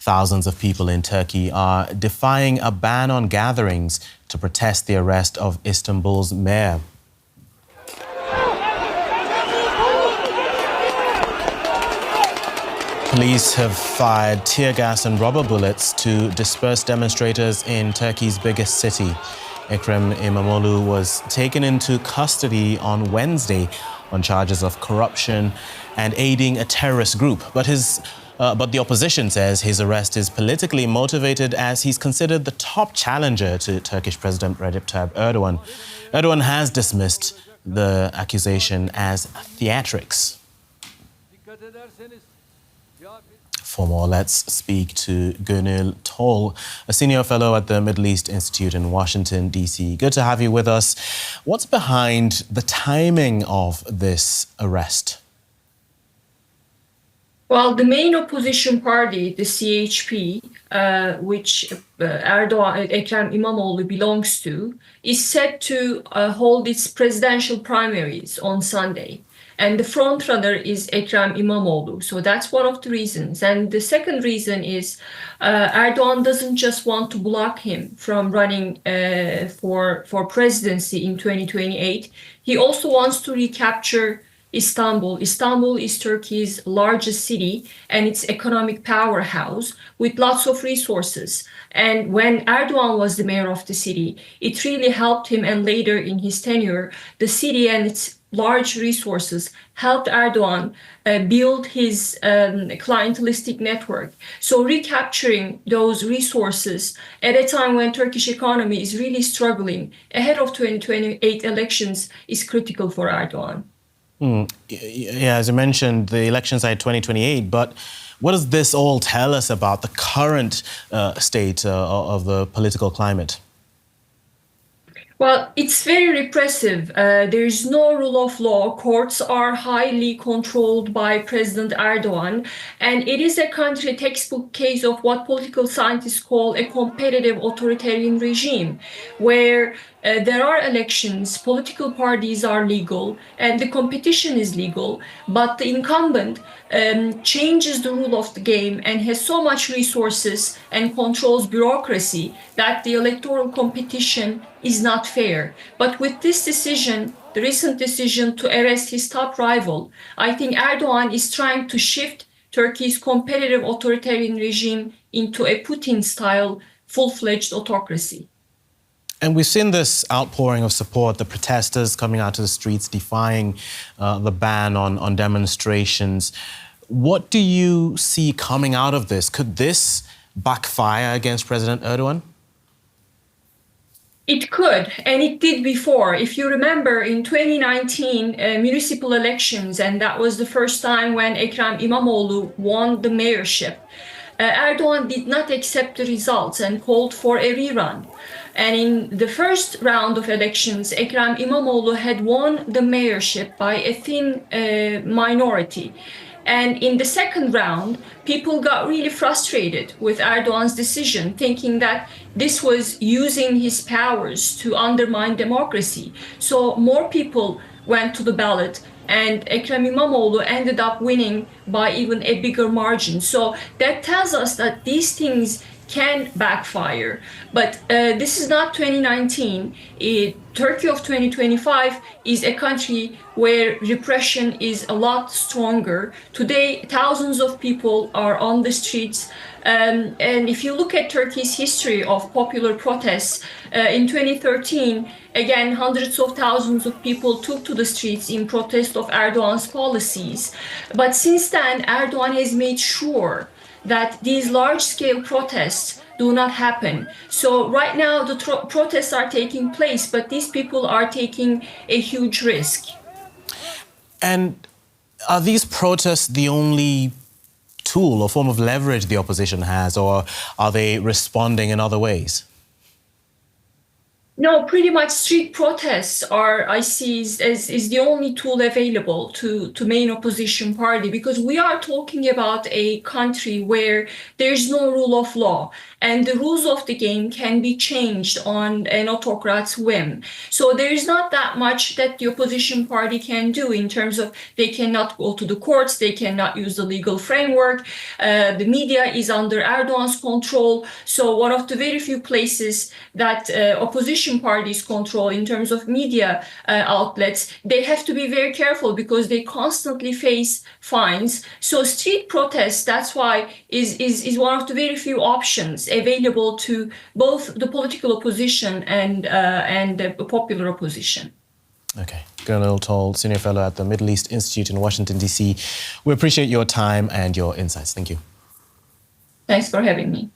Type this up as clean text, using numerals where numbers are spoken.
Thousands of people in Turkey are defying a ban on gatherings to protest the arrest of Istanbul's mayor. Police have fired tear gas and rubber bullets to disperse demonstrators in Turkey's biggest city. Ekrem Imamoglu was taken into custody on Wednesday on charges of corruption and aiding a terrorist group. But the opposition says his arrest is politically motivated as he's considered the top challenger to Turkish President Recep Tayyip Erdogan. Erdogan has dismissed the accusation as theatrics. For more, let's speak to Gonul, a senior fellow at the Middle East Institute in Washington, D.C. Good to have you with us. What's behind the timing of this arrest? Well, the main opposition party, the CHP, which Ekrem Imamoglu belongs to, is set to hold its presidential primaries on Sunday. And the frontrunner is Ekrem Imamoglu. So that's one of the reasons. And the second reason is Erdogan doesn't just want to block him from running for presidency in 2028. He also wants to recapture Istanbul. Istanbul is Turkey's largest city and its economic powerhouse with lots of resources. And when Erdogan was the mayor of the city, it really helped him. And later in his tenure, the city and its large resources helped Erdogan build his clientelistic network. So recapturing those resources at a time when Turkish economy is really struggling ahead of 2028 elections is critical for Erdogan. Yeah, as you mentioned, the elections are 2028, but what does this all tell us about the current state of the political climate? Well, it's very repressive. There is no rule of law. Courts are highly controlled by President Erdogan. And it is a country textbook case of what political scientists call a competitive authoritarian regime, where there are elections, political parties are legal, and the competition is legal, but the incumbent changes the rule of the game and has so much resources and controls bureaucracy that the electoral competition is not fair. But with this decision, the recent decision to arrest his top rival, I think Erdogan is trying to shift Turkey's competitive authoritarian regime into a Putin-style full-fledged autocracy. And we've seen this outpouring of support, the protesters coming out to the streets defying the ban on demonstrations. What do you see coming out of this? Could this backfire against President Erdogan? It could, and it did before. If you remember, in 2019 municipal elections, and that was the first time when Ekrem Imamoglu won the mayorship, Erdogan did not accept the results and called for a rerun. And in the first round of elections, Ekrem Imamoglu had won the mayorship by a thin minority. And in the second round, people got really frustrated with Erdogan's decision, thinking that this was using his powers to undermine democracy. So more people went to the ballot, and Ekrem Imamoglu ended up winning by even a bigger margin. So that tells us that these things can backfire. But this is not 2019. Turkey of 2025 is a country where repression is a lot stronger. Today, thousands of people are on the streets. And if you look at Turkey's history of popular protests, in 2013, again, hundreds of thousands of people took to the streets in protest of Erdogan's policies. But since then, Erdogan has made sure that these large-scale protests do not happen. So right now the protests are taking place, but these people are taking a huge risk. And are these protests the only tool or form of leverage the opposition has, or are they responding in other ways? Well, it's very repressive. There is no rule of law. Courts are highly controlled by President Erdogan. And the second reason is Erdogan doesn't just want to block him from running for presidency in 2028. He also wants to recapture Istanbul. So that's one of the reasons. And the second reason is No, pretty much street protests are, I see, is the only tool available to main opposition party, because we are talking about a country where there's no rule of law and the rules of the game can be changed on an autocrat's whim. So there is not that much that the opposition party can do in terms of they cannot go to the courts, they cannot use the legal framework. The media is under Erdogan's control. So one of the very few places that opposition parties control in terms of media outlets, they have to be very careful because they constantly face fines. So street protests, that's why, is one of the very few options available to both the political opposition and the popular opposition. Okay. Gonul Toll, Senior Fellow at the Middle East Institute in Washington, D.C. We appreciate your time and your insights. Thank you. Thanks for having me.